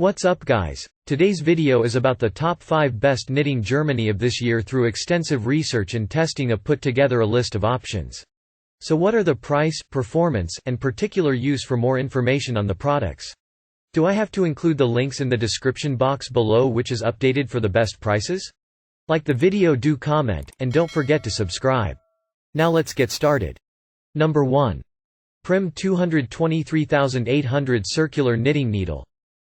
What's up guys? Today's video is about the top 5 best knitting Germany of this year through extensive research and testing. I've put together a list of options. So what are the price, performance, and particular use? For more information on the products, do I have to include the links in the description box below, which is updated for the best prices? Like the video, do comment, and don't forget to subscribe. Now let's get started. Number 1. Prym 223,800 Circular Knitting Needle.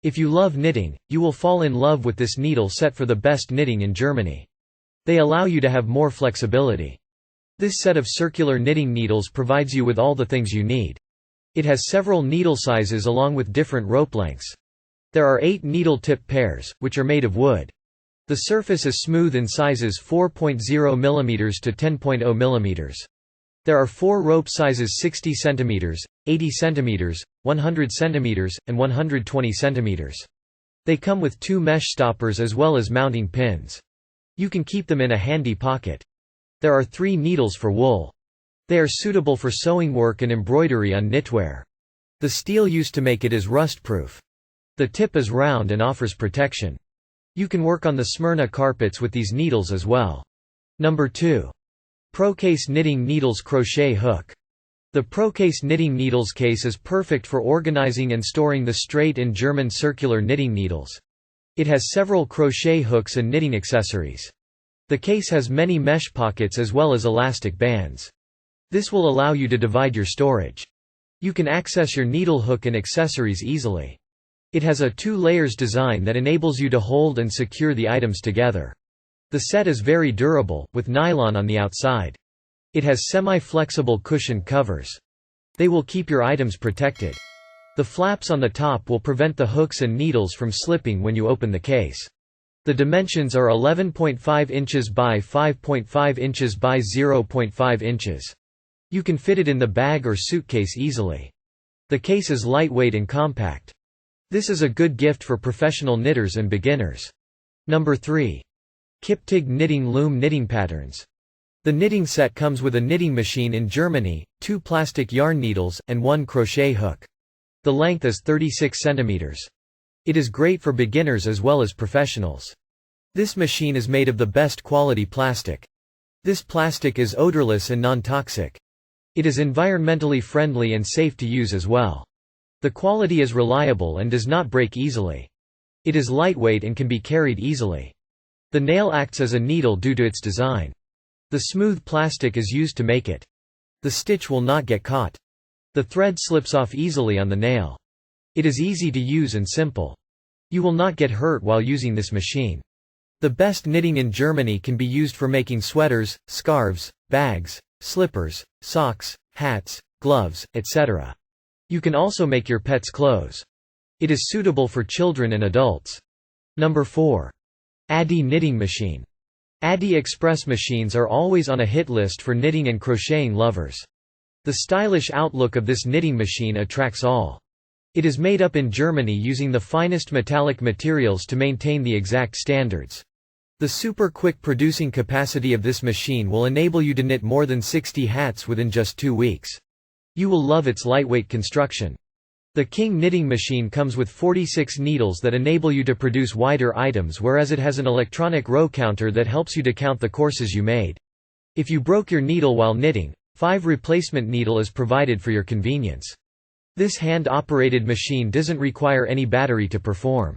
If you love knitting, you will fall in love with this needle set for the best knitting in Germany. They allow you to have more flexibility. This set of circular knitting needles provides you with all the things you need. It has several needle sizes along with different rope lengths. There are 8 needle tip pairs, which are made of wood. The surface is smooth in sizes 4.0 mm to 10.0 mm. There are 4 rope sizes: 60 cm, 80 cm, 100 cm, and 120 cm. They come with 2 mesh stoppers as well as mounting pins. You can keep them in a handy pocket. There are 3 needles for wool. They are suitable for sewing work and embroidery on knitwear. The steel used to make it is rust-proof. The tip is round and offers protection. You can work on the Smyrna carpets with these needles as well. Number 2. ProCase Knitting Needles Crochet Hook. The ProCase knitting needles case is perfect for organizing and storing the straight and German circular knitting needles. It has several crochet hooks and knitting accessories. The case has many mesh pockets as well as elastic bands. This will allow you to divide your storage. You can access your needle hook and accessories easily. It has a 2 layers design that enables you to hold and secure the items together. The set is very durable, with nylon on the outside. It has semi-flexible cushion covers. They will keep your items protected. The flaps on the top will prevent the hooks and needles from slipping when you open the case. The dimensions are 11.5 inches by 5.5 inches by 0.5 inches. You can fit it in the bag or suitcase easily. The case is lightweight and compact. This is a good gift for professional knitters and beginners. Number 3. Kiptyg Knitting Loom Knitting Patterns. The knitting set comes with a knitting machine in Germany, 2 plastic yarn needles, and 1 crochet hook. The length is 36 cm. It is great for beginners as well as professionals. This machine is made of the best quality plastic. This plastic is odorless and non-toxic. It is environmentally friendly and safe to use as well. The quality is reliable and does not break easily. It is lightweight and can be carried easily. The nail acts as a needle due to its design. The smooth plastic is used to make it. The stitch will not get caught. The thread slips off easily on the nail. It is easy to use and simple. You will not get hurt while using this machine. The best knitting in Germany can be used for making sweaters, scarves, bags, slippers, socks, hats, gloves, etc. You can also make your pets clothes. It is suitable for children and adults. Number 4. Addi Knitting Machine. Addi Express machines are always on a hit list for knitting and crocheting lovers. The stylish outlook of this knitting machine attracts all. It is made up in Germany using the finest metallic materials to maintain the exact standards. The super quick producing capacity of this machine will enable you to knit more than 60 hats within just 2 weeks. You will love its lightweight construction. The King knitting machine comes with 46 needles that enable you to produce wider items, whereas it has an electronic row counter that helps you to count the courses you made. If you broke your needle while knitting, 5 replacement needle is provided for your convenience. This hand-operated machine doesn't require any battery to perform.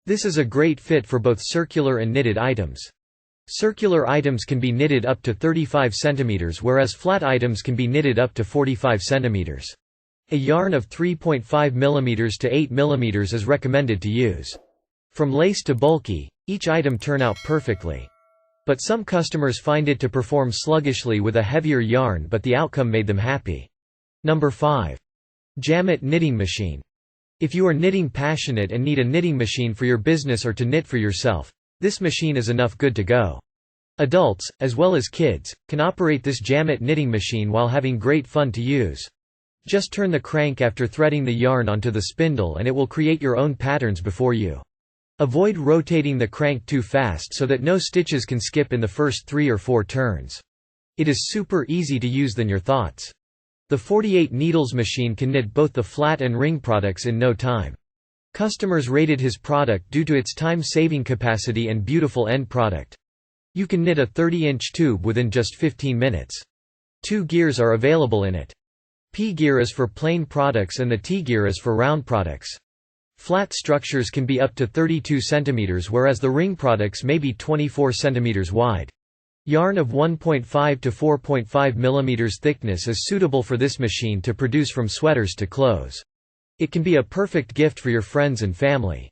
This is a great fit for both circular and knitted items. Circular items can be knitted up to 35 cm, whereas flat items can be knitted up to 45 cm. A yarn of 3.5 mm to 8 mm is recommended to use. From lace to bulky, each item turn out perfectly. But some customers find it to perform sluggishly with a heavier yarn, but the outcome made them happy. Number 5. JAMIT Knitting Machine. If you are knitting passionate and need a knitting machine for your business or to knit for yourself, this machine is enough good to go. Adults, as well as kids, can operate this JAMIT knitting machine while having great fun to use. Just turn the crank after threading the yarn onto the spindle and it will create your own patterns before you. Avoid rotating the crank too fast so that no stitches can skip in the first 3 or 4 turns. It is super easy to use than your thoughts. The 48 needles machine can knit both the flat and ring products in no time. Customers rated his product due to its time-saving capacity and beautiful end product. You can knit a 30-inch tube within just 15 minutes. 2 gears are available in it. P gear is for plain products and the T gear is for round products. Flat structures can be up to 32 cm whereas the ring products may be 24 cm wide. Yarn of 1.5 to 4.5 mm thickness is suitable for this machine to produce from sweaters to clothes. It can be a perfect gift for your friends and family.